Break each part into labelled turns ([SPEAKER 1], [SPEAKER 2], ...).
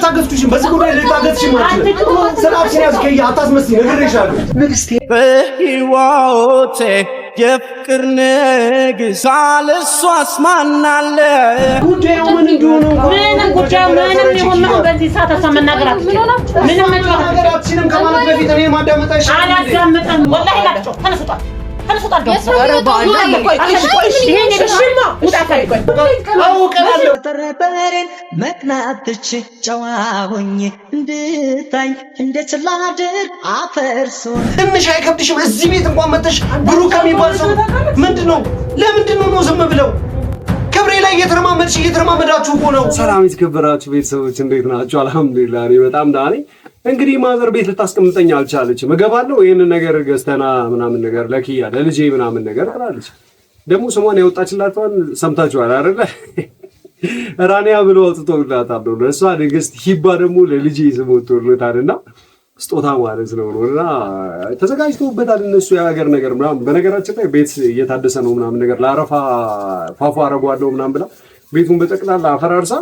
[SPEAKER 1] አልታገስኩሽም። በዚህ ጉዳይ ልታገስሽ ማለት ነው። ስራችን ያዝከኝ አታስመስይ። ነግሬሻለሁ ንግስቴ
[SPEAKER 2] በህይወቴ የፍቅር ንግሥት አለሷስ ማናለ
[SPEAKER 1] ጉዳዩ ምን እንደሆነ
[SPEAKER 3] ምንም ጉዳዩ ምንም ይሁን ነው። በዚህ ሰዓት ተመናገራት ምንም
[SPEAKER 1] ነገራችንም ከማለት በፊት እኔ ማዳመጣሽ
[SPEAKER 3] አላዳመጠም። ወላሂ ላቸው ተነስቷል ተነስቷል።
[SPEAKER 4] መቅናትች ጨዋሆኝ እንድታይ እንዴት ላድር አፈርሶ
[SPEAKER 1] ትንሽ አይከብድሽም? እዚህ ቤት እንኳን መጥተሽ ብሩክ ከሚባል ሰው ምንድነው ለምንድነው ነው ዝም ብለው ክብሬ ላይ እየተረማመዳችሁ እኮ ነው። ሰላም የተከበራችሁ ቤተሰቦች እንዴት ናችሁ? አልሐምዱሊላህ እኔ በጣም ደህና ነኝ። እንግዲህ ማዘር ቤት ልታስቀምጠኝ አልቻለችም። እገባለሁ ይሄንን ነገር ገዝተና ምናምን ነገር ለኪያ ለልጄ ምናምን ነገር አላለች። ደግሞ ስሟን ያወጣችላቷን ሰምታችኋል አይደለ? ራኒያ ብሎ አውጥቶላታል ነው። ለእሷ ንግስት ሂባ ደግሞ ለልጄ ስም ወጥቶለታልና ስጦታ ማለት ነውና ተዘጋጅቶበታል። እነሱ የሀገር ነገር ምናምን በነገራችን ላይ ቤት እየታደሰ ነው ምናምን ነገር ለአረፋ ፏፏ አረጋለሁ ምናምን ብላ ቤቱን በጠቅላላ አፈራርሳ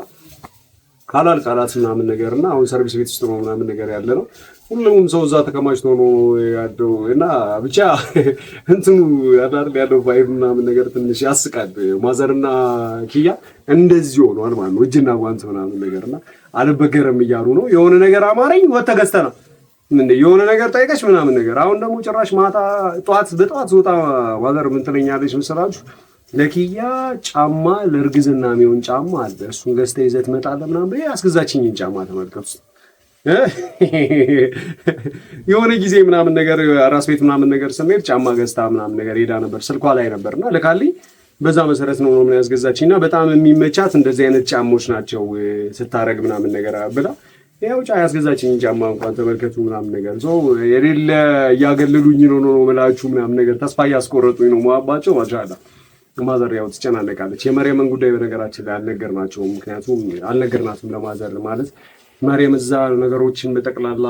[SPEAKER 1] ካላል ቃላት ምናምን ነገርና አሁን ሰርቪስ ቤት ውስጥ ነው ምናምን ነገር ያለ ነው። ሁሉም ሰው እዛ ተከማችቶ ነው ያለው እና ብቻ እንትኑ ያለው ቫይብ ምናምን ነገር ትንሽ ያስቃል። ማዘርና ኪያ እንደዚህ ሆኗል ማለት ነው። እጅና ጓንት ምናምን ነገርና አልበገረም እያሉ ነው። የሆነ ነገር አማረኝ ወተገስተና ምን የሆነ ነገር ጠይቀሽ ምናምን ነገር አሁን ደግሞ ጭራሽ ማታ በጠዋት ወጣ ማዘር ምን ትለኛለች መሰላችሁ? ለኪያ ጫማ ለእርግዝና የሚሆን ጫማ አለ እሱን ገዝተህ ይዘህ ትመጣለህ ምናምን ብዬ አስገዛችኝን ጫማ ተመልከቱ። የሆነ ጊዜ ምናምን ነገር አራስ ቤት ምናምን ነገር ስንሄድ ጫማ ገዝታ ምናምን ነገር ሄዳ ነበር ስልኳ ላይ ነበርና ልካልኝ በዛ መሰረት ነው ምን ያስገዛችኝና በጣም የሚመቻት እንደዚህ አይነት ጫሞች ናቸው ስታረግ ምናምን ነገር ብላ ያው ያስገዛችኝን ጫማ እንኳን ተመልከቱ ምናምን ነገር ሶ የሌለ ያገለሉኝ ነው መላችሁ ምናምን ነገር ተስፋ ያስቆረጡኝ ነው ማባቸው ማሻአላ። ማዘር ያው ትጨናነቃለች። የመርየምን ጉዳይ በነገራችን ላይ አልነገርናቸውም። ምክንያቱም አልነገርናትም ለማዘር ማለት መርየም እዛ ነገሮችን በጠቅላላ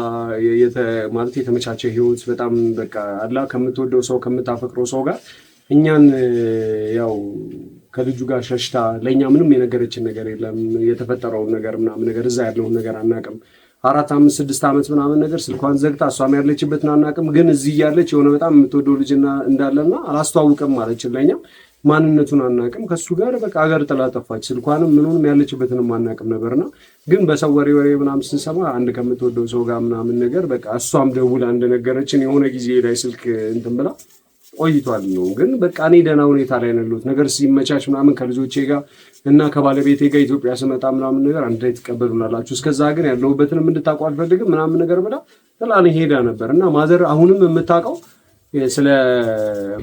[SPEAKER 1] ማለት የተመቻቸ ህይወት በጣም በቃ አላ ከምትወደው ሰው ከምታፈቅረው ሰው ጋር እኛን ያው ከልጁ ጋር ሸሽታ ለኛ ምንም የነገረችን ነገር የለም። የተፈጠረውን ነገር ምናምን ነገር እዛ ያለውን ነገር አናውቅም። 4 5 6 ዓመት ምናምን ነገር ስልኳን ዘግታ እሷም ያለችበትን አናውቅም። ግን እዚህ ያለች የሆነ በጣም የምትወደው ልጅና እንዳለና አላስተዋውቅም ማለችን ለኛ ማንነቱን አናውቅም። ከሱ ጋር በቃ ሀገር ጥላ ጠፋች። ስልኳንም ምኑንም ያለችበትንም አናውቅም ነበርና ግን በሰው ወሬ ምናምን ስንሰማ አንድ ከምትወደው ሰው ጋር ምናምን ነገር በቃ እሷም ደውላ እንደነገረችን የሆነ ጊዜ ላይ ስልክ እንትን ብላ ቆይቷል ነው። ግን በቃ እኔ ደህና ሁኔታ ላይ ነሉት ነገር ሲመቻች ምናምን ከልጆቼ ጋር እና ከባለቤቴ ጋር ኢትዮጵያ ስመጣ ምናምን ነገር አንድ ላይ ተቀበሉናላችሁ። እስከዛ ግን ያለሁበትንም እንድታውቁ አልፈልግም ምናምን ነገር ብላ ጥላን ሄዳ ነበርና ማዘር አሁንም የምታውቀው ስለ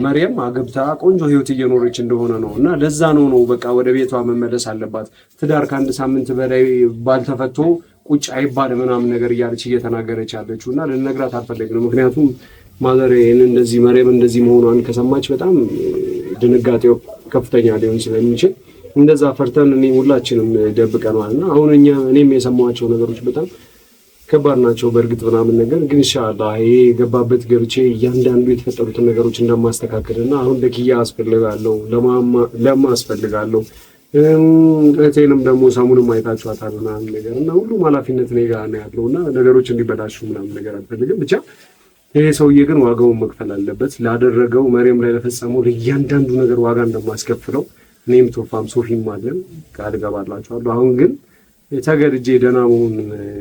[SPEAKER 1] መርየም አገብታ ቆንጆ ህይወት እየኖረች እንደሆነ ነው እና ለዛ ነው በቃ ወደ ቤቷ መመለስ አለባት። ትዳር ከአንድ ሳምንት በላይ ባልተፈቶ ቁጭ አይባል ምናምን ነገር እያለች እየተናገረች ያለችውና ልነግራት አልፈለግንም። ምክንያቱም ማዘር እንደዚህ መርየም እንደዚህ መሆኗን ከሰማች በጣም ድንጋጤው ከፍተኛ ሊሆን ስለሚችል እንደዛ ፈርተን እኔ ሁላችንም ደብቀናልና አሁን እኔም የሰማኋቸው ነገሮች በጣም ከባድ ናቸው። በእርግጥ ምናምን ነገር ግን ኢንሻአላህ ይሄ ገባበት ገብቼ እያንዳንዱ የተፈጠሩትን ነገሮች እንደማስተካከልና አሁን ለኪያ አስፈልጋለሁ ለማ አስፈልጋለሁ እቴንም ደግሞ ሰሙንም አይታችኋታል ምናምን ነገር እና ሁሉም ኃላፊነት እኔ ጋር ነው ያለውና ነገሮች እንዲበላሹ ምናምን ነገር አልፈልግም። ብቻ ይሄ ሰውዬ ግን ዋጋውን መክፈል አለበት። ላደረገው መርየም ላይ ለፈጸመው ለእያንዳንዱ ነገር ዋጋ እንደማስከፍለው እኔም ቶፋም ሶፊም አለን ቃል ገባላችኋለሁ። አሁን ግን ተገድጄ ደህና መሆን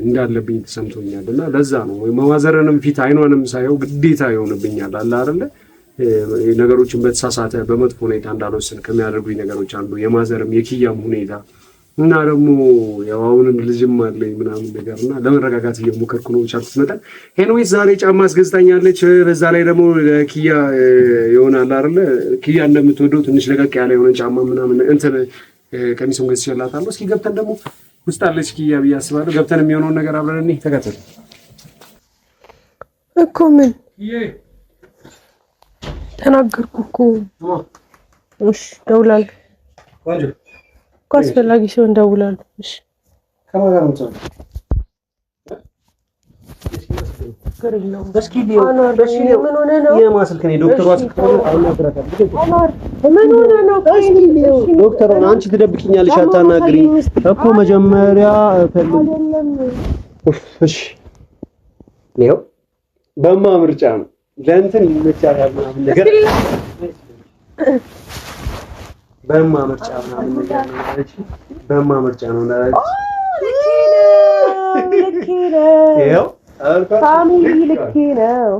[SPEAKER 1] እንዳለብኝ ተሰምቶኛልና ለዛ ነው ማዘርንም ፊት አይኗንም ሳይው ግዴታ ይሆንብኛል አለ አይደለ ነገሮችን በተሳሳተ በመጥፎ ሁኔታ እንዳልወስን ከሚያደርጉኝ ነገሮች አንዱ የማዘርም የኪያም ሁኔታ እና ደግሞ ያው አሁንም ልጅም አለኝ ምናምን ነገርና ለመረጋጋት እየሞከርኩ ነው። ቻልኩት መጣ ሄኖዊስ ዛሬ ጫማ አስገዝታኛለች። በዛ ላይ ደግሞ ኪያ ይሆናል አይደለ ኪያ እንደምትወደው ትንሽ ለቀቅ ያለ የሆነ ጫማ ምናምን እንትን ቀሚሱን ገዝቼላታለሁ። እስኪ ገብተን ደግሞ ውስጥ አለች ኪያ ብዬ አስባለሁ። ገብተን የሚሆነውን ነገር አብረን እንይ። ተከተል
[SPEAKER 5] እኮ ምን ተናገርኩ እኮ። እሺ ደውላለሁ። ወንጆ እኮ አስፈላጊ ሲሆን ደውላለሁ። እሺ ከማን ጋር ነው? ምን ሆነ ነው? የማስልክ ነው ዶክተሩ አስከፈለ አናግራታለሁ። ምን ሆነ ነው? ዶክተሩ አንቺ ትደብቂኛለሽ አታናግሪኝ እኮ መጀመሪያ ፈልግ
[SPEAKER 1] እሺ ነው በማምርጫ ነው ለእንትን ይመቻል ምናምን ነገር በማምርጫ ምናምን ነገር ነው በማምርጫ ነው ማለት
[SPEAKER 5] ልክ ነው ፋሚሊ ልክ ነው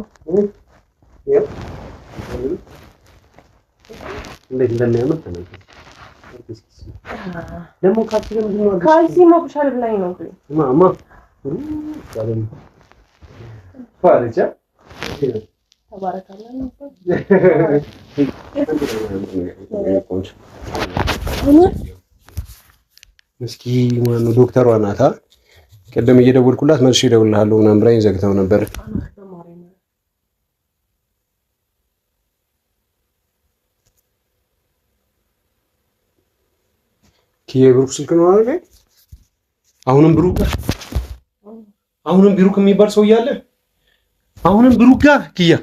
[SPEAKER 1] እንዴት እንደሚያምር ተመልከቱ ደግሞ
[SPEAKER 5] ካልሲ ሞክሻል ብላኝ ነው
[SPEAKER 1] ማማ ፋለቻ
[SPEAKER 5] ተባረካለህ
[SPEAKER 1] እስኪ ማነው ዶክተሯ ናታ ቀደም እየደወልኩላት መልሼ እደውልልሃለሁ ምናምን ብላኝ ዘግተው ነበር የብሩክ ስልክ ነው አይደል አሁንም ብሩክ የሚባል ሰው እያለ አሁንም ብሩክ ጋር ኪያ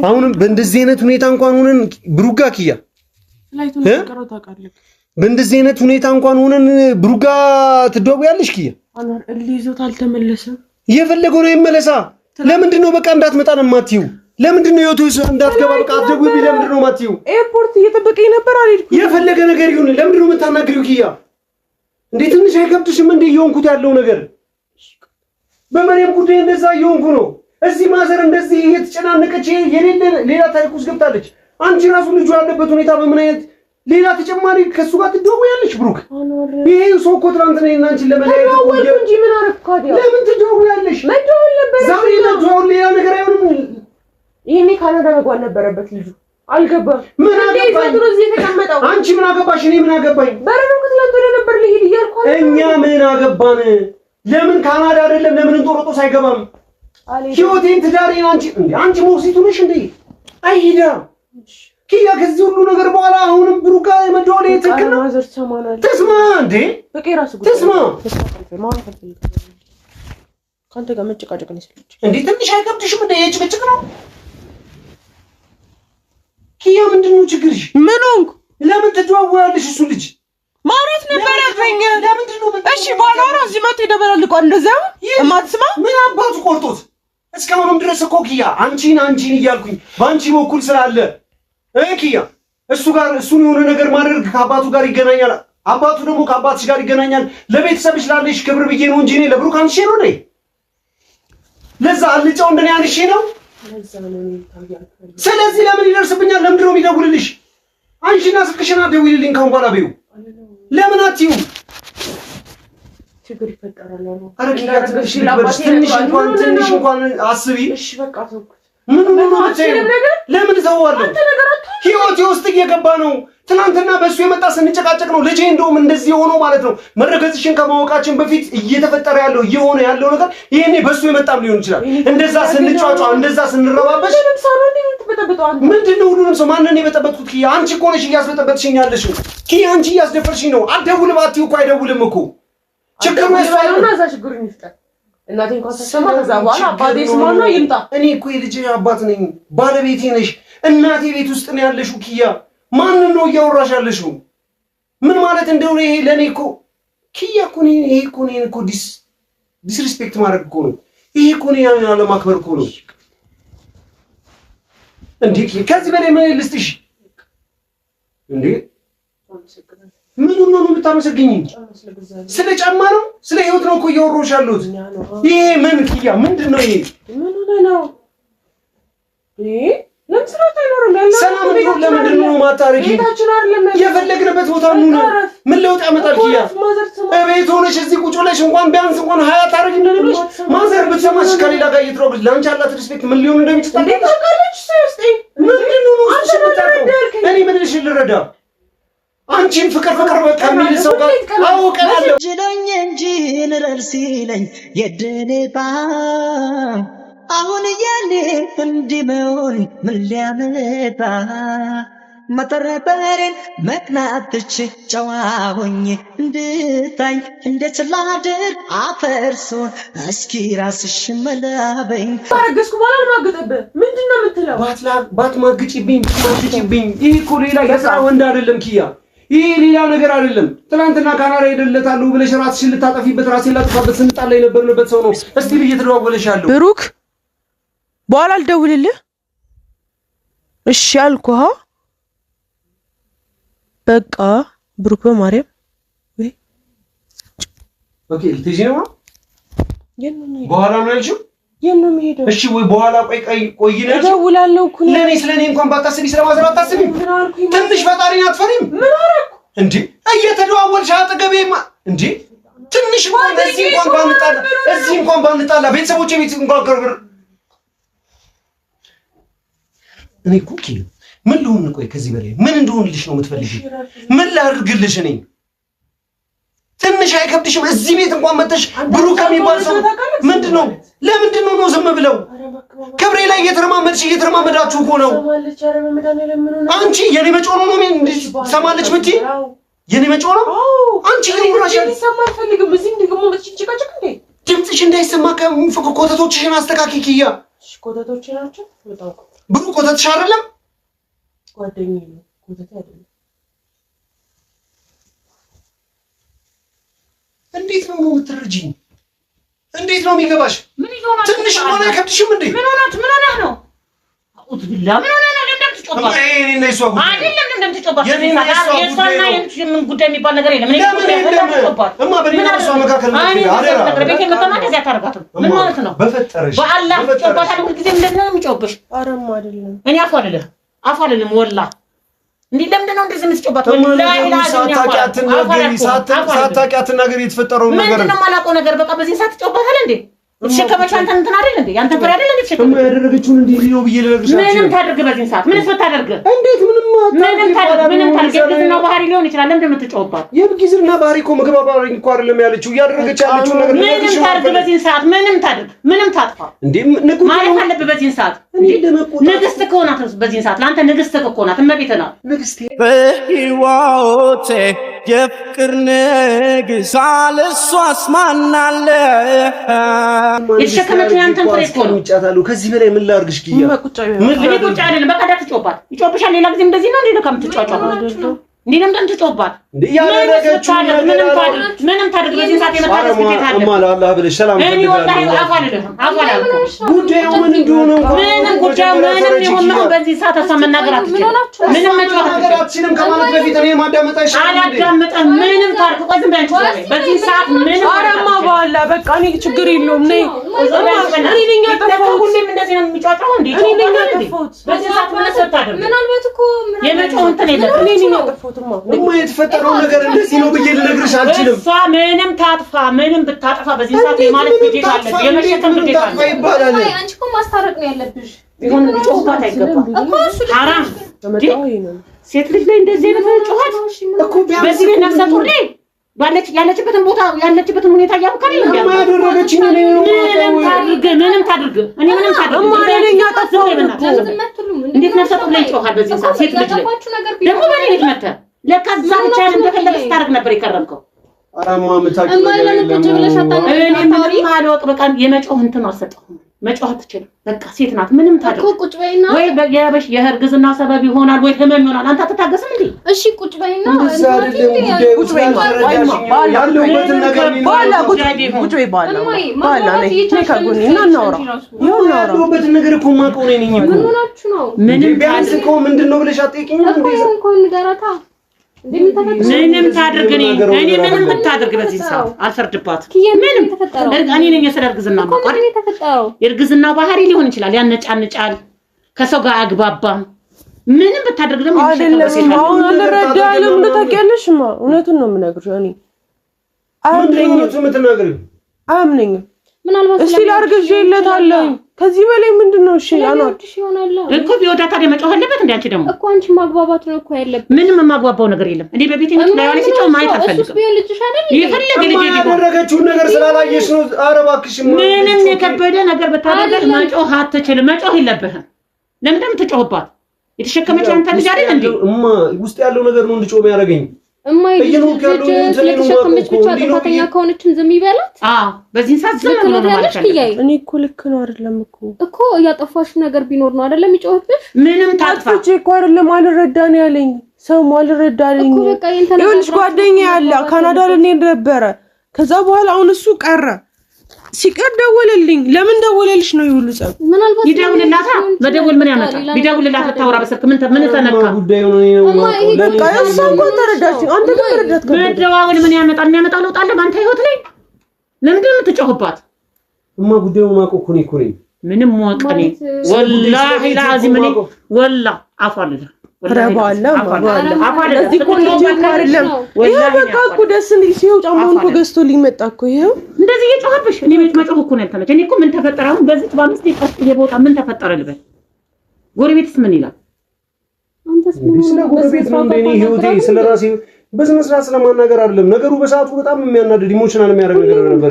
[SPEAKER 1] አሁንም በእንደዚህ አይነት ሁኔታ እንኳን ሆነን ብሩክ ጋር ኪያ በእንደዚህ አይነት ሁኔታ እንኳን ሆነን ብሩክ ጋር ትደዋወያለሽ ኪያ
[SPEAKER 5] አናር እሊዞት አልተመለሰም
[SPEAKER 1] የፈለገው ነው ይመለሳ ለምንድን ነው በቃ እንዳትመጣ ነው የማትይው ለምንድን ነው የውቱ እንዳትገባ በቃ አትደውይ ቢል ለምንድን ነው የማትይው
[SPEAKER 5] ኤርፖርት እየጠበቀኝ ነበር አልሄድኩም
[SPEAKER 1] የፈለገ ነገር ይሁን ለምንድን ነው የምታናግሪው ኪያ እንዴ ትንሽ አይከብድሽም እንዴ እየሆንኩት ያለው ነገር በመሪም ጉዳይ እንደዛ እየሆንኩ ነው እዚህ ማዘር እንደዚህ እየተጨናነቀች የሌለ ሌላ ታሪክ ውስጥ ገብታለች አንቺ ራሱ ልጁ ያለበት ሁኔታ በምን አይነት ሌላ ተጨማሪ ከሱ ጋር ትደውያለሽ ብሩክ ይሄ ሰው እኮ ትናንትና እናንቺ ለመለያየት ቆየ
[SPEAKER 5] እንጂ ምን አረፍካዲ
[SPEAKER 1] ለምን ትደውያለሽ
[SPEAKER 5] መደወል ነበር
[SPEAKER 1] ዛሬ መደወል ሌላ ነገር አይሆንም
[SPEAKER 5] ይሄኔ ካናዳ መግባት ነበረበት ልጁ አልገባም
[SPEAKER 1] ምን አገባኝ
[SPEAKER 5] እዚህ የተቀመጠው
[SPEAKER 1] አንቺ ምን አገባሽ እኔ ምን አገባኝ
[SPEAKER 5] በረሩ ከትላንት ወደ ነበር ልሄድ እያልኩ
[SPEAKER 1] እኛ ምን አገባን ለምን ካናዳ አይደለም ለምን እንጦሮጦስ አይገባም ህይወቴን ትዳሬን አንቺ ሞግዚቱ ነሽ እንዴ አይሄዳ ኪያ ከዚህ ሁሉ ነገር በኋላ አሁንም ብሩክ ጋር መደወል ትክክል ነው ማዘር ሰማናል ተስማ እንዴ በቃ ራሱ ተስማ ካንተ ጋር መጨቃጨቅ ነው ስለች እንዴ ትንሽ አይከብድሽም እንዴ የጭቅጭቅ ነው ኪያ ምንድነው ችግርሽ ምን ሆንኩ ለምን ትደዋወያለሽ እሱ ልጅ
[SPEAKER 5] ማውራት ነበረብኝ ለምንድነው እሺ ባላወራ እዚህ መጥቶ ይደበላልቋል እንደዛው እማትስማ
[SPEAKER 1] ምን አባቱ ቆርጦት እስካሁንም ድረስ እኮ ኪያ አንቺን እያልኩኝ ባንቺ በኩል ስላለ ኪያ እሱን የሆነ ነገር ማድረግ ከአባቱ ጋር ይገናኛል አባቱ ደግሞ ከአባትሽ ጋር ይገናኛል ለቤተሰብሽ ላለሽ ክብር ብዬ ነው እንጂ እኔ ለብሩክ አንሺ ነው ነይ ለዛ አልጫው እንደኔ አንሺ ነው ስለዚህ ለምን ይደርስብኛል ለምንድን ነው የሚደውልልሽ አንቺና ስልክሽና ደውይልኝ ካሁን በኋላ በይው ለምን አትይው ችግር ይፈጠራል ነው አረጋግጥ ትንሽ እንኳን አስቢ እሺ በቃ ተውኩት ለምን ተዋዋለሁ ህይወቴ ውስጥ እየገባ ነው ትናንትና በሱ የመጣ ስንጨቃጨቅ ነው ልጄ እንደውም እንደዚህ ሆኖ ማለት ነው መረገዝሽን ከማወቃችን በፊት እየተፈጠረ ያለው እየሆነ ያለው ነገር ይሄኔ በሱ የመጣም ሊሆን ይችላል እንደዛ ስንጫጫ እንደዛ ስንረባበሽ ምንድነው ሁሉንም ሰው ማንነን የበጠበጥኩት ኪያ አንቺ እኮ ነሽ እያስበጠበጥሽኝ ያለሽው ኪያ አንቺ እያስደፈርሽኝ ነው አትደውልም አትይው እኮ አይደውልም እኮ ችግሩ ነው እዛ ችግሩን ይፍጠር እናቴ እንኳን ተሰማ ከዛ በኋላ አባቴ ስማና ይምጣ እኔ እኮ የልጄ አባት ነኝ ባለቤቴ ነሽ እናቴ ቤት ውስጥ ነው ያለሽው ኪያ ማን ነው እያወራሽ ያለሽው ምን ማለት እንደሆነ ይሄ ለኔ እኮ ኪያ እኮ ይሄ እኮ ዲስሪስፔክት ማድረግ እኮ ነው ይሄ እኮ ነው ያለ ማክበር እኮ ነው እንዴ ከዚህ በላይ ምን ልስጥሽ እንዴ ምን ነው የምታመሰግኝ ስለ ጫማ ነው ስለ ህይወት ነው እኮ እያወራሁሽ ያለሁት ይሄ ምን ኪያ ምንድነው ይሄ ምን ነው ለምስራት አይኖርም ሰላም ነው ለምንድን ነው ማታረጊ የፈለግንበት ቦታ ምን ለውጥ ያመጣል ኪያ እቤት ሆነሽ እዚህ ቁጭ ብለሽ እንኳን ቢያንስ እንኳን 20 ታረጊ እንደነበርሽ ማዘር ብትሰማሽ ከሌላ ጋር እየተሮብሽ ላንቺ ያላት ሪስፔክት ምን ሊሆን እንደሚችል ታውቃለች ስለዚህ ምንድን ነው እኔ ምን ልሽ ልረዳ አንቺን ፍቅር ከሚል ሰው ጋር አውቀናለሁ
[SPEAKER 4] ጅለኝ እንጂ ልረር ሲለኝ የድኔታ አሁን ያኔ እንዲመሆን ምን ሊያመጣ መጠረጠሬን መቅናትች ጨዋ ሆኜ እንድታኝ እንዴት ላድር አፈርሶን እስኪ ራስሽ መላበኝ
[SPEAKER 5] ታረገስኩ በኋላ ማገጠብህ ምንድነው የምትለው
[SPEAKER 1] ባትማግጪብኝ ይሄ እኮ ሌላ የስራ ወንድ አይደለም ኪያ ይሄ ሌላ ነገር አይደለም። ትናንትና ካናዳ ሄደለታለሁ ብለሽ ራስሽን ልታጠፊበት ራስሽን ላጥፋበት ስንጣላ የነበርንበት ሰው ነው። እስቲ እየተደዋወለሻለሁ።
[SPEAKER 5] ብሩክ በኋላ አልደውልልህ እሺ አልኩህ። በቃ ብሩክ በማርያም ወይ
[SPEAKER 1] ኦኬ ልትሄጂ ነው? በኋላ ነው ያልሽው?
[SPEAKER 5] የምን ነው የምሄደው?
[SPEAKER 1] እሺ ወይ በኋላ ቆይ ነው
[SPEAKER 5] እደውላለሁ እኮ ነው።
[SPEAKER 1] ለኔ ስለኔ እንኳን ባታስቢ ስለማዘር አታስቢ። ትንሽ ፈጣሪን አትፈሪም? ምን አደረኩ እንዴ? እየተደዋወልሽ አጠገቤማ እንዴ? ትንሽ እንኳን እዚህ እንኳን ባንጣላ ቤተሰቦቼ ቤት እንኳን ገርግር እኔ ኩኪ ምን ልሁን? ቆይ ከዚህ በላይ ምን እንደሆንልሽ ነው የምትፈልጊው? ምን ላድርግልሽ? እኔ ትንሽ አይከብድሽም? እዚህ ቤት እንኳን መተሽ ብሩክ ከሚባል ሰው ምንድነው? ለምንድን ነው ዝም ብለው ክብሬ ላይ እየተረማመዳችሁ እኮ ነው። አንቺ የኔ መጮህ ነው ሰማለች ምቲ የኔ መጮህ ነው። አንቺ ድምፅሽ እንዳይሰማ ኮተቶችሽን አስተካክይ። ኪያ
[SPEAKER 5] ኮተቶች ናቸው። በጣም
[SPEAKER 1] ብሩ ኮተትሽ አይደለም
[SPEAKER 5] ጓደኛዬ ነው። ኮተት አይደለም።
[SPEAKER 1] እንዴት ነው የምትረጂኝ? እንዴት ነው የሚገባሽ? ትንሽ ሆነ ከብትሽም እንዴ?
[SPEAKER 3] ምን ሆነህ ነው? አውት ቢላ ምን ሆነህ ነው? እንደምትጮባት
[SPEAKER 1] እኔና እሷ ጉዳይ
[SPEAKER 3] አይደለም። እንደምትጮባት የእሷና የምን ጉዳይ የሚባል ነገር የለም። እኔ
[SPEAKER 1] እማ በእኔና እሷ መካከል ምን
[SPEAKER 3] ማለት ነው?
[SPEAKER 1] በፈጠረሽ
[SPEAKER 3] በአላህ ጮባታል። ሁልጊዜ እንደዚህ ነው የሚጮብሽ።
[SPEAKER 5] አረም አይደለም።
[SPEAKER 3] እኔ አፉ አልልም ወላ እንዴ ለምንድን ነው እንደዚህ የምትጮባት? ወላሂ
[SPEAKER 1] ሳታውቂ አትናገሪ የተፈጠረውን ነገር።
[SPEAKER 3] ምንድን ነው የማላውቀው ነገር? በቃ በዚህ ሰዓት ትጮባታለህ እንዴ? የተሸከመችው አንተ እንትን አይደል እንዴ? ያንተ ፍሬ አይደል እንዴ? ተሸከመ
[SPEAKER 1] ያደረገችውን እንዴ ነው ብዬ ልነግርሽ።
[SPEAKER 3] ምንም ታድርግ በዚህ ሰዓት ምንስ ብታደርግ?
[SPEAKER 1] እንዴት ምንም
[SPEAKER 3] ታድርግ የብጊዝና ባህሪ ሊሆን ይችላል። ለምን እንደምትጮባት?
[SPEAKER 1] የብጊዝና ባህሪ እኮ ምግባባሪ እኮ አይደለም ያለችው። እያደረገች ያለችው ነገር
[SPEAKER 3] ምንም ታድርግ በዚህ ሰዓት ምንም ታድርግ ምንም ታጥፋ
[SPEAKER 1] እንዴ
[SPEAKER 3] ማለት አለብህ በዚህ ሰዓት። ንግስት እኮ ናት በዚህ ሰዓት። ለአንተ ንግስት እኮ ናት። እመቤት ናት
[SPEAKER 1] ንግስት።
[SPEAKER 2] በሕይወቴ የፍቅር ንግሥት እሷስ ማን አለ?
[SPEAKER 3] የተሸከመችው ያንተን ፍሬ እኮ ነው።
[SPEAKER 1] ከዚህ በላይ ምን ላድርግሽ? ኪያ
[SPEAKER 3] እኔ ቁጭ አይደለም። በቃ እንዳትጮባት። ይጮብሻል። ሌላ ጊዜ እንደዚህ ነው እንዴ ነው ከምትጫጫው እንዴ? ለምን ትጮባት?
[SPEAKER 1] ያደረገችው
[SPEAKER 3] ምንም ታድርግ በዚህ ሰዓት የመጣው ስኬት አለ።
[SPEAKER 1] አላህ ብለሽ ሰላም
[SPEAKER 3] እኔ ወላሂ አፋልልህ
[SPEAKER 1] ጉዳዩ ምን እንደሆነ
[SPEAKER 3] ምንም ጉዳዩ ምንም ይሁን ነው። በዚህ ሰዓት እሷ መናገር አትችልም። ምንም መጫወት
[SPEAKER 1] አትችልም ከማለት በፊት እኔ ማዳመጥ አይሻልም?
[SPEAKER 3] አላዳምጥም። ምንም ታድርግ። ቆይ ዝም ብለሽ በዚህ ሰዓት ምንም
[SPEAKER 5] አረማ በኋላ በቃ እኔ ችግር የለውም ነይ። እኔ ነኝ ያጠፋሁት።
[SPEAKER 3] ሁሌም እንደዚህ ነው የሚጫጫው እንዴ?
[SPEAKER 5] እኔ ነኝ ያጠፋሁት።
[SPEAKER 3] በዚህ ሰዓት ምን ሰጣደርግ?
[SPEAKER 6] ምናልባት እኮ
[SPEAKER 3] የመጫው እንትን የለም።
[SPEAKER 5] እኔ ነኝ ያጠፋሁት።
[SPEAKER 1] እማ የተፈጠረው ነገር እንደዚህ ነው ብዬ ልነግርሽ አልችልም።
[SPEAKER 3] እሷ ምንም ታጥፋ ምንም ብታጠፋ በዚህ ሰዓት የማለት ግዴታ አለ። የመሸከም ግዴታ አለ
[SPEAKER 1] ይባላል።
[SPEAKER 6] አንቺ እኮ ማስታረቅ ነው ያለብሽ።
[SPEAKER 3] ይሁን ጮህባት አይገባም እኮ እሱ ሐራም ሴት ልጅ ላይ እንደዚህ አይነት ጮህት እኮ በዚህ ላይ ነፍሰ ጡር ላይ ያለችበትን ቦታ ያለችበትን ሁኔታ ያውቃል።
[SPEAKER 1] ያደረገችኝ ነው
[SPEAKER 3] ምንም ታድርግ እኔ ምንም ታድርግ ማለኛ ታስበው እንዴት ነፍሰ ጡር ላይ ጮሃል? በዚህ ሰዓት ሴት ልጅ ላይ ደግሞ በኔ ልጅ መጣ ለካ እዛ ብቻ እንደፈለገ ስታደርግ ነበር የከረምከው።
[SPEAKER 1] አራማ መታቂ
[SPEAKER 6] እኔ ምንም
[SPEAKER 3] አልወቅ በቃ የመጮህ እንትን አልሰጠሁም። መጮህ አትችልም። በቃ ሴት ናት። ምንም ታድርግ
[SPEAKER 6] ቁጭ በይና
[SPEAKER 3] ወይ የእርግዝና ሰበብ ይሆናል ወይ ህመም ይሆናል። አንተ አትታገስም እንዴ?
[SPEAKER 6] እሺ ቁጭ በይና
[SPEAKER 1] ቁጭ በይና ያለሁበትን ነገር ያለሁበትን ነገር እኮ የማውቀው እኔ ነኝ እኮ።
[SPEAKER 6] ምን ሆናችሁ ነው?
[SPEAKER 3] ምንም
[SPEAKER 1] ቢያንስ እኮ ምንድን ነው ብለሽ አትጠይቂኝም እንዴ?
[SPEAKER 6] እኮ ንገራታ
[SPEAKER 3] ምንም ታድርግ እኔ ምንም ብታደርግ በዚህ ሰዓት አልፈርድባትም። ምንም
[SPEAKER 6] ተፈጠረው
[SPEAKER 3] እኔ ነኝ የስለ እርግዝና ማቋር
[SPEAKER 6] ተፈጠረው
[SPEAKER 3] የእርግዝና ባህሪ ሊሆን ይችላል። ያነጫንጫል፣ ከሰው ጋር አግባባም። ምንም ብታደርግ ደግሞ
[SPEAKER 5] አይደለም። አሁን አልረዳለም። እንደታውቂያለሽማ እውነቱን ነው የምነግርሽ። እኔ አያምነኝም።
[SPEAKER 6] ምናልባት
[SPEAKER 5] እስቲ ላርግዤለታለሁ። ከዚህ በላይ ምንድነው? እሺ
[SPEAKER 6] ያኗርሽ ይሆናል
[SPEAKER 3] እኮ ቢወዳታ መጮህ አለበት እንዴ? አንቺ ደግሞ
[SPEAKER 6] እኮ አንቺ ማግባባት ነው እኮ ያለበት።
[SPEAKER 3] ምንም የማግባባው ነገር የለም። እኔ በቤቴ ነው ላይ ያለች ጮህ ማየት አልፈልግም።
[SPEAKER 6] እሱ ቢሆን ልጅሽ አይደል?
[SPEAKER 3] ይፈልግ ልጅ ይገባ
[SPEAKER 1] ያደረገችውን ነገር ስላላየሽ ነው። ኧረ እባክሽ
[SPEAKER 3] ምንም የከበደ ነገር ብታደርግ መጮህ አትችልም። መጮህ የለብህም። ለምን እንደምትጮህባት የተሸከመችው አንተ ልጅ አይደል እንዴ?
[SPEAKER 1] እማ ውስጥ ያለው ነገር ነው እንድጮህ የሚያደርገኝ።
[SPEAKER 6] እማይ ስለተሸከመች ብቻ ጥፋተኛ ከሆነችን ዝም ይበላት።
[SPEAKER 3] በዚህ ሰዓት ዝም ብሎ ማለት
[SPEAKER 5] እኔ እኮ ልክ ነው አይደለም እኮ
[SPEAKER 6] ያጠፋሽ ነገር ቢኖር ነው አይደለም ይጮህብሽ።
[SPEAKER 3] ምንም ታጥፋች
[SPEAKER 5] እኮ አይደለም አልረዳን ያለኝ ሰው አልረዳልኝ። ይኸውልሽ ጓደኛዬ ያለ ካናዳ ልንሄድ ነበረ። ከዛ በኋላ አሁን እሱ ቀረ። ሲቀር ደወለልኝ። ለምን ደወለልሽ ነው ይሁሉ ጸብ?
[SPEAKER 6] ምናልባት
[SPEAKER 3] ይደውልላታ በደውል ምን ያመጣል? ቢደውልላታ ታውራ በስልክ ምን ተነካ?
[SPEAKER 5] በቃ እሷ እንኳን ተረዳች። አንተ ግን ተረዳት።
[SPEAKER 3] በደዋውል ምን ያመጣል? የሚያመጣው ለውጥ አለ ባንተ ህይወት ላይ? ለምንድን ነው የምትጮህባት?
[SPEAKER 1] ጉዳዩ ማቆ እኮ ነኝ
[SPEAKER 3] ምንም ወቀኔ ወላሂ ላዚም እኔ ወላ አፋለለ
[SPEAKER 5] ረባለ እዚህ እኮ ልጅ አይደለም። ይሄ በቃ እኮ ደስ እንዲል ሲው ጫማውን እኮ ገዝቶልኝ መጣ እኮ ይሄው
[SPEAKER 3] እንደዚህ እየጮህብሽ እኔ ቤት መጮህ እኮ ነው ያልተመቸኝ። እኔ እኮ ምን ተፈጠረ አሁን በዚህ በአምስት ደቂቃ እየቦታ ምን ተፈጠረ ልበል? ጎረቤትስ ምን ይላል?
[SPEAKER 6] አንተስ
[SPEAKER 1] ስለ ጎረቤት ነው እንደኔ ህይወቴ ስለ ራሴ በስነ ስርዓት ስለማናገር አይደለም። ነገሩ በሰዓቱ በጣም የሚያናድድ ኢሞሽናል የሚያደርግ ነገር ነበር።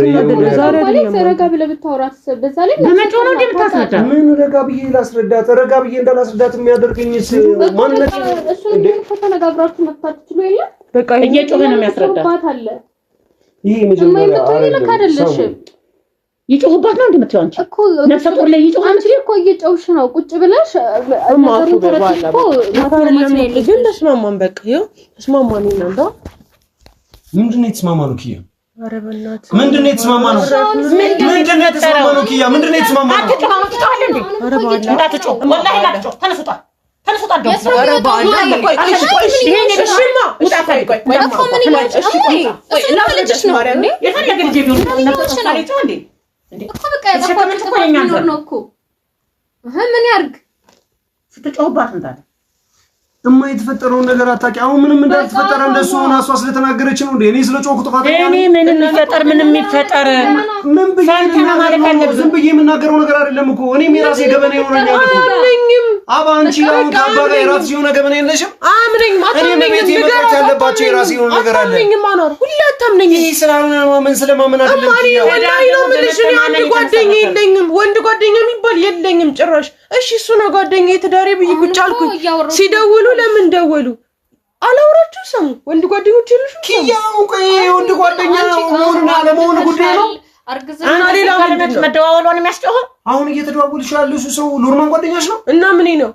[SPEAKER 6] ዛሬ ረጋ ብለህ ብታወራት በዛ ላይ
[SPEAKER 3] በመጮህ ነው እንደምታስረዳ
[SPEAKER 1] ምን ረጋ ብዬ ላስረዳት? ረጋ ብዬ እንዳላስረዳት የሚያደርገኝስ ማንነት
[SPEAKER 6] እሱን ተነጋግራችሁ መፍታት ትችሉ የለ
[SPEAKER 3] በቃ እየጮኸ ነው የሚያስረዳት
[SPEAKER 6] አለ።
[SPEAKER 1] ይሄ መጀመሪያ
[SPEAKER 6] አይደለሽ
[SPEAKER 3] ይጮህባት ነው እንደምትለው አንቺ እኮ ነፍሰ ጡር ላይ ይጮህ አንቺ
[SPEAKER 6] እኮ እየጮህሽ ነው ቁጭ ብለሽ ነገሩ ተረድቶ ማታለለም
[SPEAKER 5] ግን ተስማማን። በቃ ይኸው ተስማማን። እናንተ
[SPEAKER 1] ምንድን ነው የተስማማነው? ኪያ
[SPEAKER 5] ኧረ በእናትህ
[SPEAKER 1] ምንድን ነው የተስማማነው? ምንድን ነው የተስማማነው? ኪያ ምንድን ነው የተስማማነው?
[SPEAKER 3] አትጮህ ትጮሃለህ እንዴ?
[SPEAKER 5] ኧረ ባላ
[SPEAKER 3] እንዳትጮህ ወላሂ እንዳትጮህ ተነሱታ ተነሱታ ደስ
[SPEAKER 5] ኧረ ባላ ቆይ
[SPEAKER 3] ይሄን እሺማ ውጣ ቆይ
[SPEAKER 6] እኮ ምን ይላል? እሺ ልጅሽ ነው እንዴ?
[SPEAKER 3] የፈለገ ልጅ ቢሆን ነው እንዴ?
[SPEAKER 6] እኮ በቃ ያጠፋው ነው እኮ ምን ያርግ
[SPEAKER 3] ስትጮህባት እንታለ
[SPEAKER 1] እማ የተፈጠረውን ነገር አታውቂ። አሁን ምንም እንዳልተፈጠረ እንደሱ ሆነ እሷ ስለተናገረች ነው እንዴ? እኔ ስለጮህኩ ጥፋተኛ
[SPEAKER 3] እኔ ምንም ይፈጠር
[SPEAKER 1] ምን ብዬ የምናገረው ነገር አይደለም እኮ እኔም የራሴ ገበና ይሆነኛል እኮ አባ አንቺ አሁን ከአባ ጋር የራስሽ የሆነ ገበና የለሽም?
[SPEAKER 5] አምነኝም
[SPEAKER 1] እኔ መቅረት ያለባቸው የራሴ የሆነ ነገር አለ።
[SPEAKER 5] አምነኝም አኖር ሁሉ አታምነኝ።
[SPEAKER 1] ይሄ ስላልሆነ ማመን ስለማመን አይደለም።
[SPEAKER 5] ወላሂ ነው የምልሽ። እኔ አንድ ጓደኛ የለኝም፣ ወንድ ጓደኛ የሚባል የለኝም ጭራሽ። እሺ እሱ ነው ጓደኛዬ ትዳሬ ብዬ ቁጭ አልኩኝ። ሲደውሉ ለምን ደወሉ አላወራችሁ? ሰሙ ወንድ ጓደኞች የሉሽም?
[SPEAKER 1] ኪያው ቆይ ወንድ ጓደኛ መሆንና ለመሆን ጉዳይ ነው።
[SPEAKER 3] አና ሌላ ማለት መደዋወሏን የሚያስጨው
[SPEAKER 1] አሁን እየተደዋወልሽ ያለው እሱ ሰው ኖርማል ጓደኛሽ ነው
[SPEAKER 5] እና ምን ነው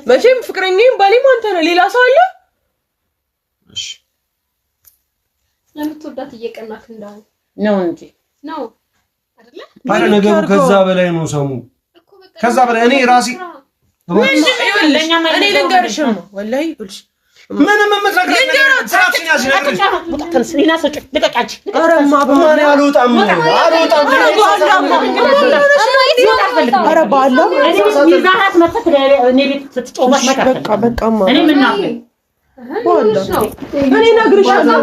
[SPEAKER 5] መቼም ፍቅረኛዬም ባሌም አንተ ነህ። ሌላ ሰው አለ?
[SPEAKER 1] እሺ
[SPEAKER 6] ለምትወዳት እየቀናክ እንዳው
[SPEAKER 3] ነው እንጂ
[SPEAKER 6] ነው አይደለ?
[SPEAKER 1] ባለ ነገሩ ከዛ በላይ ነው። ሰሙ ከዛ በላይ እኔ ራሴ
[SPEAKER 5] እኔ ልንገርሽም ወላሂ ብልሽ
[SPEAKER 1] ምንም የምትነግረኝ ስራችን ያዝ ነገር
[SPEAKER 3] ተንስሪና ሰጭ ልቀቃች
[SPEAKER 5] አረማ በማን
[SPEAKER 1] አልወጣም
[SPEAKER 5] ኧረ ባላ
[SPEAKER 3] ይዛራት መጥተህ እኔ ቤት ስትጮህባት መጣ
[SPEAKER 5] በቃ
[SPEAKER 3] እኔ ምን ናፈኝ
[SPEAKER 5] እኔ ነግርሻለሁ።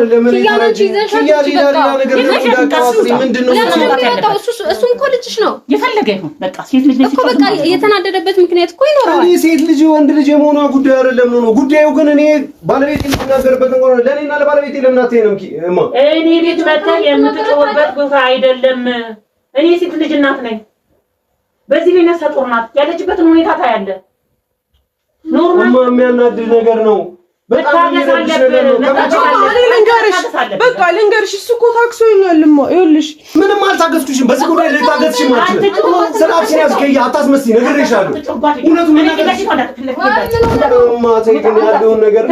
[SPEAKER 6] እሱም እኮ ልጅሽ ነው
[SPEAKER 3] የፈለገ ይሁን በቃ ሴት ልጅ
[SPEAKER 6] እኮ በቃ የተናደደበት ምክንያት እኮ ይኖረዋል።
[SPEAKER 1] እኔ ሴት ልጅ ወንድ ልጅ የመሆኗ ጉዳይ አይደለም ነው ጉዳዩ። ግን እኔ ባለቤቴ የምናገርበት ነው ለኔና ለባለቤቴ ለምን አትሄንም?
[SPEAKER 3] እኔ ቤት መጥተህ የምትጮህበት ቦታ አይደለም። እኔ ሴት ልጅ እናት ነኝ። በዚህ ላይ ነፍሰ ጡር ናት። ያለችበትን ሁኔታ ታያለህ። ኖርማል
[SPEAKER 1] የሚያናድድ ነገር ነው።
[SPEAKER 3] በቃ
[SPEAKER 5] ልንገርሽ እሱ እኮ ታክሶኛልማ። ይኸውልሽ
[SPEAKER 1] ምንም አልታገስኩሽም። በዚህ ጉዳይ ልታገስሽ ማለት ስራችን ያዝ ከያ አታስመስይ። ነግሬሻለሁ። እውነቱን ያለውን ነገር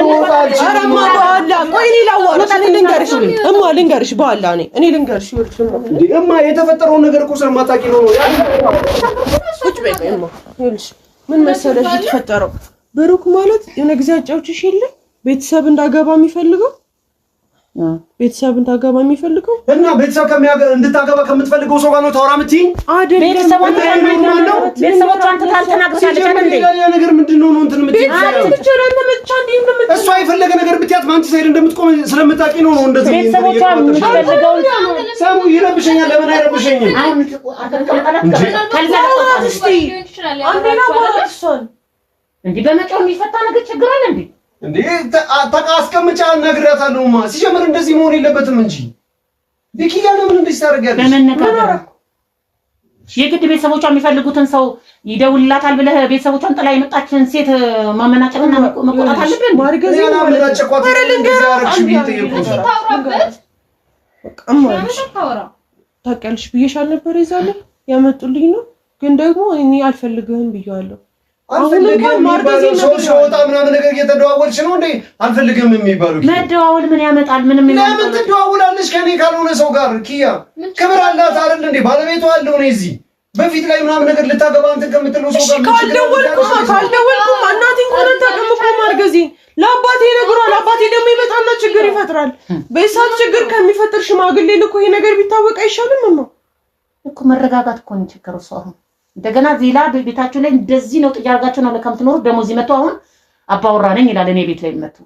[SPEAKER 5] ልንገርሽ በኋላ እኔ ልንገርሽ
[SPEAKER 1] እማ የተፈጠረውን ነገር እኮ ስለማታውቂ ነው።
[SPEAKER 5] ቁጭ በይ እማ። ይኸውልሽ ምን መሰለሽ የተፈጠረው ብሩክ ማለት የሆነ ጊዜ አጫውችሽ የለ ቤተሰብ እንዳገባ የሚፈልገው
[SPEAKER 1] እና ቤተሰብ እንድታገባ ከምትፈልገው ሰው ጋር ነው ታወራ የምትይኝ?
[SPEAKER 5] አይደል?
[SPEAKER 3] ቤተሰቦቿን ተናግረሻለች አይደል?
[SPEAKER 1] ነገር ምንድነው ነው እንትን የምትይኝ? እሷ የፈለገ ነገር ብትያት ማንቺ ሳይድ እንደምትቆም ስለምታውቂ ነው እንደዚህ ሰው ይረብሸኛል። ለምን አይረብሸኝም?
[SPEAKER 3] እንዴ በመጫው የሚፈታ ነገር ችግር አለ እንዴ?
[SPEAKER 1] እንዴ አስቀምጫ ነግሬያታለሁማ። ሲጀምር እንደዚህ መሆን የለበትም እንጂ ዲኪያ ለምን እንደዚህ ታደርጊያለሽ?
[SPEAKER 3] በመነጋገር የግድ ቤተሰቦቿ የሚፈልጉትን ሰው ይደውልላታል ብለህ ቤተሰቦቿን ጥላ የመጣችን ሴት ማመናጨቅና መቆጣት አለብን።
[SPEAKER 1] ማርገዝ ያላመናጨቋት እንደዛርክሽ ቢጠይቁት
[SPEAKER 5] ታውቂያለሽ ብዬሻል ነበር ይዛለ ያመጡልኝ ነው ግን ደግሞ እኔ አልፈልግህም ብዬዋለሁ።
[SPEAKER 1] አልፈልግህም የሚባለው ሰው ሲወጣ ምናምን ነገር እየተደዋወልሽ ነው እንዴ? አልፈልግህም የሚባለው
[SPEAKER 3] መደዋወል ምን ያመጣል? ምንም
[SPEAKER 1] ለምን ትደዋወላለሽ ከኔ ካልሆነ ሰው ጋር? ኪያ ክብር አላት አይደል እንዴ? ባለቤቷ አለው ነው እዚህ በፊት ላይ ምናምን ነገር ልታገባ እንትን ከምትለው ሰው ጋር
[SPEAKER 5] ካልደወልኩም እናቴን ኮረንታ ደምቆ ማርገዚ ለአባቴ ነግሯል። አባቴ ደግሞ ይመጣና ችግር ይፈጥራል። በእሳት ችግር ከሚፈጥር ሽማግሌ ልኮ ይሄ ነገር ቢታወቅ አይሻልም?
[SPEAKER 3] እኮ መረጋጋት እኮ ነው ችግሩ። ሰው እንደገና ዜላ ቤታችሁ ላይ እንደዚህ ነው ጥያቄያችሁ ነው ለካም ትኖሩ ደግሞ እዚህ መጥቶ አሁን አባወራ ነኝ ይላል። እኔ ቤት ላይ መጥቶ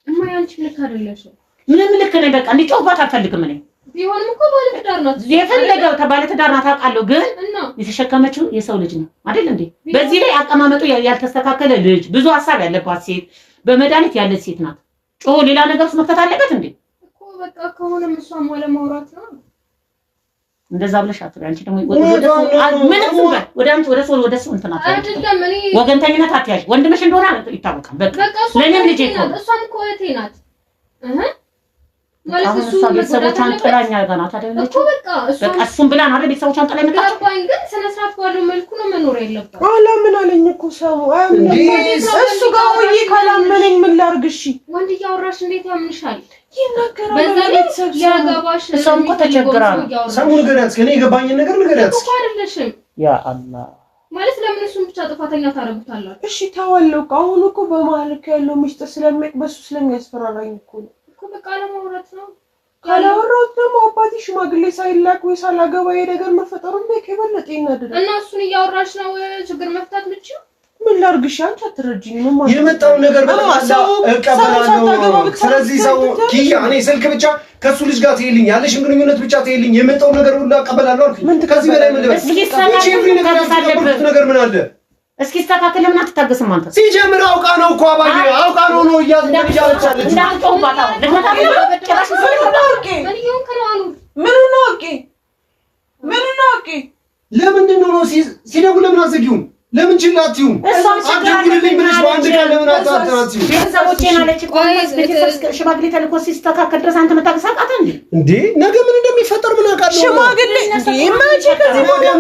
[SPEAKER 6] እማያንቺ ልክ አይደለሽ።
[SPEAKER 3] ምንም ልክ ነኝ። በቃ እንዲጮህባት አልፈልግም። እኔ
[SPEAKER 6] ቢሆንም እኮ ባለ ትዳር ናት።
[SPEAKER 3] የፈለገው ተባለ ትዳር ናት አውቃለሁ። ግን የተሸከመችው የሰው ልጅ ነው አይደል እንዴ? በዚህ ላይ አቀማመጡ ያልተስተካከለ ልጅ ብዙ ሀሳብ ያለባት ሴት በመድኃኒት ያለች ሴት ናት። ጮህ ሌላ ነገር ውስጥ መክተት አለበት እንዴ?
[SPEAKER 6] እኮ በቃ ከሆነ እሷም ወለ ማውራት ነው
[SPEAKER 3] እንደዛ ብለሽ አትበይ። አንቺ ደግሞ ወደ አንቺ ወደ ሰው እንትና
[SPEAKER 6] አይደለም። እኔ
[SPEAKER 3] ወገንተኝነት አትያዥ። ወንድምሽ እንደሆነ ይታወቃል። በቃ ለኔም ልጅ እኮ
[SPEAKER 6] እሷም እኮ እህቴ ናት ማለት እሱ
[SPEAKER 3] ቤተሰቦቿን ጥላኛ ገና ታደለች
[SPEAKER 6] እኮ በቃ
[SPEAKER 3] እሱም ብላ ነው አይደል ቤተሰቦቿን ጥላ የመጣችው።
[SPEAKER 6] ገባኝ። ግን ስነ ስርዓት ባለው መልኩ ነው መኖር ያለባት።
[SPEAKER 5] አላምን አለኝ እኮ ሰው እሱ ጋር ወይ ካላመነኝ ምን ላድርግ? እሺ
[SPEAKER 6] ወንድ እያወራሽ እንዴት ያምንሻል?
[SPEAKER 5] ይናገራል።
[SPEAKER 6] በዛ ቤተሰብ ያጋባሽ
[SPEAKER 3] እሷም እኮ ተቸግራ ነው።
[SPEAKER 1] ሰሙን ገዳት ከኔ የገባኝን ነገር ንገሪያት
[SPEAKER 6] እኮ አይደለሽም።
[SPEAKER 3] ያ አላህ
[SPEAKER 6] ማለት ለምን እሱን ብቻ ጥፋተኛ ታረጉታላችሁ?
[SPEAKER 5] እሺ ታወለው አሁን እኮ በማልክ ያለው ሚስጥር ስለሚያውቅ በሱ ስለሚያስፈራራኝ እኮ ነው
[SPEAKER 6] እኮ በቃ ለማውራት ነው።
[SPEAKER 5] ካላወራሁት ደግሞ አባቴ ሽማግሌ ሳይላክ ወይ ሳላገባ የነገር መፈጠሩን በቃ የበለጠ ይናደዳል።
[SPEAKER 6] እና እሱን እያወራሽ ነው ችግር መፍታት ልችው?
[SPEAKER 5] ምን ላድርግሽ? አንቺ አትረጂኝም ማለት
[SPEAKER 1] የመጣውን ነገር እቀበላለሁ። ስለዚህ ሰው ኪያ እኔ ስልክ ብቻ ከሱ ልጅ ጋር ትይልኝ ያለሽን ግንኙነት ብቻ ትይልኝ የመጣውን ነገር ሁሉ እቀበላለሁ አልኩኝ። ከዚህ በላይ ምን ልበል? ነገር ምን አለ?
[SPEAKER 3] እስኪ ተስተካከለ። ምን አትታገስም አንተ?
[SPEAKER 1] ሲጀምር አውቃ ነው እኮ አባዬ አውቃ ነው እያለቻለች።
[SPEAKER 3] እንዳትጮህ ባታው
[SPEAKER 1] ለምንድን ነው ሲደውል ለምን አዘጊውም? ለምን ችላ አትይውም? አትደውልልኝ ብለሽ በአንድ ቀን ለምን አታጣራችሁ?
[SPEAKER 3] ቤተሰቦቼን አለች እኮ ቤተሰብ ሽማግሌ ተልኮ ሲስተካከል ድረስ አንተ መታገሳቃት እንዴ? ነገ ምን እንደሚፈጠር ምን አውቃለሁ?
[SPEAKER 5] ሽማግሌ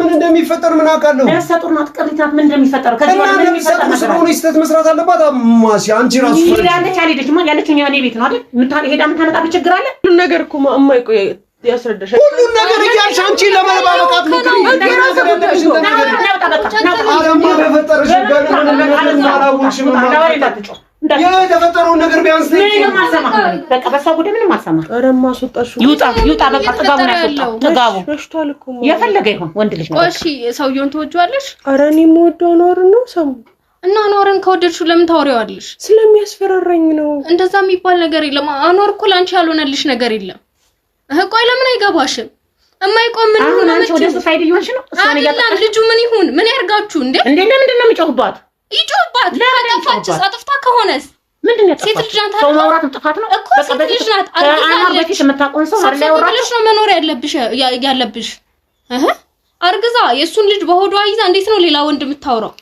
[SPEAKER 1] ምን እንደሚፈጠር ምን አውቃለሁ?
[SPEAKER 3] ነፍሰ ጡር ናት፣ ቅሪት ናት። ምን እንደሚፈጠር ከዚህ በኋላ ምን እንደሚፈጠር
[SPEAKER 1] ስለሆነ ስህተት መስራት አለባት። አማሲ አንቺ ራሱ
[SPEAKER 3] ያለች አልሄደችማ። ያለችው እኔ ቤት ነው አይደል? ሄዳ የምታመጣበት ችግር አለ?
[SPEAKER 5] ሁሉ ነገር እኮ የማይቆይ ያስረዳሽ
[SPEAKER 1] ሁሉን ነገር እያልሽ አንቺ ለማለባበቃት ሞክሪ። የተፈጠረውን ነገር ቢያንስ
[SPEAKER 3] በቃ በሷ ጉዳይ ምንም አልሰማም።
[SPEAKER 5] ኧረ ማስወጣሽ
[SPEAKER 3] ይውጣ በቃ ጥጋቡን ያስወጣው። ጥጋቡ የፈለገ ይሁን ወንድ ልጅ ነው።
[SPEAKER 6] እሺ ሰውየውን ትወጂዋለሽ?
[SPEAKER 5] ኧረ እኔ የምወደው ኖር ነው ሰው
[SPEAKER 6] እና ኖርን ከወደድሽው ለምን ታወሪዋለሽ?
[SPEAKER 5] ስለሚያስፈራራኝ ነው።
[SPEAKER 6] እንደዛ የሚባል ነገር የለም። አኖር እኮ ላንቺ ያልሆነልሽ ነገር የለም። ቆይ ለምን አይገባሽም? እማይቆም ምን
[SPEAKER 3] ሆነ? አንቺ ወደ ሱሳይድ ይሆንሽ ነው?
[SPEAKER 6] አይደለም ልጁ ምን ይሁን ምን ያርጋችሁ እንዴ?
[SPEAKER 3] ለምንድን ነው የሚጮህባት?
[SPEAKER 6] ይጮህባት ለምን አጥፍታ ከሆነስ
[SPEAKER 3] ምንድን ነው
[SPEAKER 6] ሴት ልጅ ናት።
[SPEAKER 3] ሰው ማውራት ጥፋት ነው
[SPEAKER 6] እኮ ሴት ልጅ ናት።
[SPEAKER 3] አማር በፊት የምታቆን ሰው አይደል ያወራሽ
[SPEAKER 6] ነው መኖር ያለብሽ አርግዛ የሱን ልጅ በሆዷ ይዛ እንዴት ነው ሌላ ወንድ የምታወራው?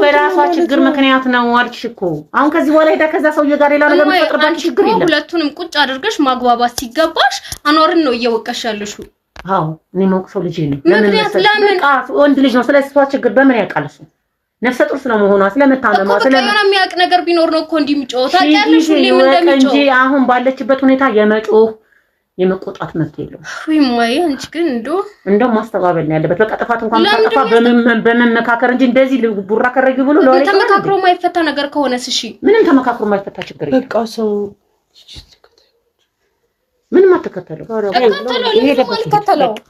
[SPEAKER 6] በራሷ ችግር ምክንያት ነው አልኩሽ እኮ። አሁን ከዚህ በኋላ ሄዳ ከዛ ሰውዬ ጋር ሌላ ነገር መፈጠርባት ችግር የለም። ሁለቱንም ቁጭ አድርገሽ ማግባባት ሲገባሽ አኖርን ነው እየወቀሽ ያለሽው።
[SPEAKER 3] አዎ እኔ የማውቀው ልጅ ነው።
[SPEAKER 6] ለምን
[SPEAKER 3] ወንድ ልጅ ነው። ስለሷ ችግር በምን ያውቃል እሱ? ነፍሰ ጡር ስለመሆኗ ስለምታመማ
[SPEAKER 6] ስለምን የሚያውቅ ነገር ቢኖር ነው እኮ እንዲምጮህ ታውቂያለሽ። ሁሌም እንደምጮህ
[SPEAKER 3] እንጂ አሁን ባለችበት ሁኔታ የመጮህ የመቆጣት መብት የለውም።
[SPEAKER 6] ወይ ማይ አንቺ ግን እንደው
[SPEAKER 3] ማስተባበል ነው ያለበት። በቃ ጥፋት እንኳን ታጠፋ በመመካከር እንጂ እንደዚህ ቡራ ከረጊ ብሎ ለወሬ
[SPEAKER 6] ተመካክሮ ማይፈታ ነገር ከሆነስ እሺ
[SPEAKER 3] ምንም ተመካክሮ ማይፈታ ችግር የለም።
[SPEAKER 5] በቃ ሰው
[SPEAKER 3] ምንም አትከተለው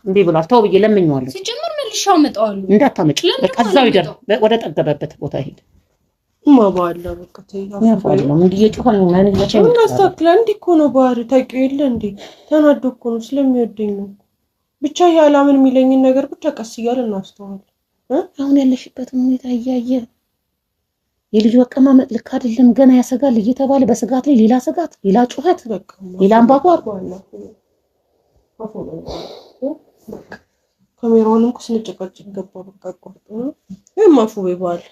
[SPEAKER 3] እንዴ ብሏል። ተው ብዬ ለምኜዋለሁ።
[SPEAKER 6] ሲጀምር መልሻው መጣዋለሁ
[SPEAKER 3] እንዳታመጭ በቃ እዛው ይደር ወደ ጠገበበት ቦታ ሄድ
[SPEAKER 5] ማባላ በቃ
[SPEAKER 3] ተይው እንዴ የጮኸኝ ማን ይላችሁ
[SPEAKER 5] ምን አስተካክላ እንዴ እኮ ነው ባህሪ ታውቂው የለ እንዴ ተናዶ እኮ ነው ስለሚወደኝ ነው ብቻ ያላምን የሚለኝን ነገር ብቻ ቀስ እያለ እናስተዋል።
[SPEAKER 3] አሁን ያለሽበት ሁኔታ እያየ የልጅ አቀማመጥ ልክ አይደለም ገና ያሰጋል እየተባለ በስጋት ላይ ሌላ ስጋት ሌላ ጩኸት ሌላ አንባጓር
[SPEAKER 5] ካሜራውንም ስንጨቃጭቅ ገባ በቃ ቆርጦ ነው የማፉ በይባል